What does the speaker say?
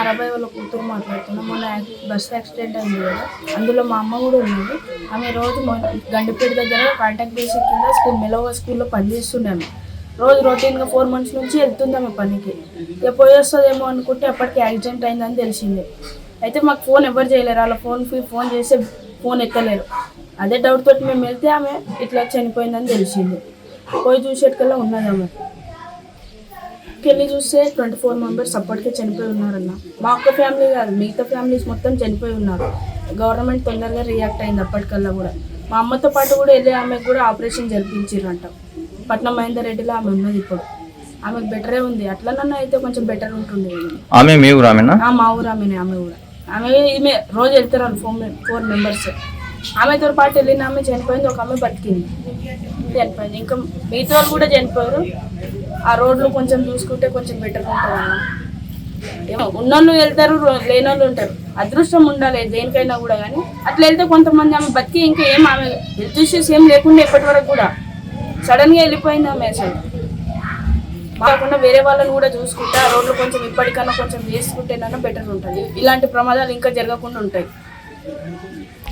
తారాబాయి వాళ్ళ కూతురు మాట్లాడుతున్నాం. మొన్న బస్ యాక్సిడెంట్ అయింది కదా, అందులో మా అమ్మ కూడా ఉన్నది. ఆమె రోజు గండిపేట దగ్గర కాంటాక్ట్ బేసిక్ కింద మెలవ స్కూల్లో పనిచేస్తుండే. ఆమె రోజు రొటీన్గా 4 months నుంచి వెళ్తుంది ఆమె పనికి. ఇక పోయి వస్తుందేమో అనుకుంటే అప్పటికి యాక్సిడెంట్ అయిందని తెలిసింది. అయితే మాకు ఫోన్ ఎవరు చేయలేరు, వాళ్ళ ఫోన్ చేస్తే ఫోన్ ఎత్తలేరు. అదే డౌట్ తోటి మేము వెళ్తే ఆమె ఇట్లా చనిపోయిందని తెలిసింది. పోయి చూసేటికల్లా ఉన్నది. ఆమె వెళ్ళి చూస్తే 24 members అప్పటికే చనిపోయి ఉన్నారన్న. మా ఒక్క ఫ్యామిలీ కాదు, మిగతా ఫ్యామిలీస్ మొత్తం చనిపోయి ఉన్నారు. గవర్నమెంట్ తొందరగా రియాక్ట్ అయింది అప్పటికల్లా కూడా. మా అమ్మతో పాటు కూడా వెళ్ళి ఆమెకు కూడా ఆపరేషన్ జరిపించారంట. పట్నం మహేందర్ రెడ్డిలో ఆమె ఉన్నది ఇప్పుడు. ఆమెకు బెటరే ఉంది, అట్లనన్నా అయితే కొంచెం బెటర్ ఉంటుంది. ఆమె మీ ఊరు ఆమెనా? మా ఊరు ఆమెనే. ఆమె కూడా ఈమె రోజు వెళ్తారు 4 members. ఆమెతో పాటు వెళ్ళిన ఆమె చనిపోయింది, ఒక ఆమె బతికింది, చనిపోయింది. ఇంకా మిగతా వాళ్ళు కూడా చనిపోయారు. ఆ రోడ్లు కొంచెం చూసుకుంటే కొంచెం బెటర్గా ఉంటుంది అన్న. ఏమో ఉన్నోళ్ళు వెళ్తారు, లేనోళ్ళు ఉంటారు. అదృష్టం ఉండాలి దేనికైనా కూడా. కానీ అట్లా వెళ్తే కొంతమంది ఆమె బతికి ఇంకా ఏం ఆమె హెల్త్ ఇష్యూస్ ఏం లేకుండా ఇప్పటి వరకు కూడా సడన్గా వెళ్ళిపోయింది ఆమె. అసలు కాకుండా వేరే వాళ్ళని కూడా చూసుకుంటే ఆ రోడ్లు కొంచెం ఇప్పటికన్నా కొంచెం వేసుకుంటేనన్నా బెటర్ ఉంటుంది. ఇలాంటి ప్రమాదాలు ఇంకా జరగకుండా ఉంటాయి.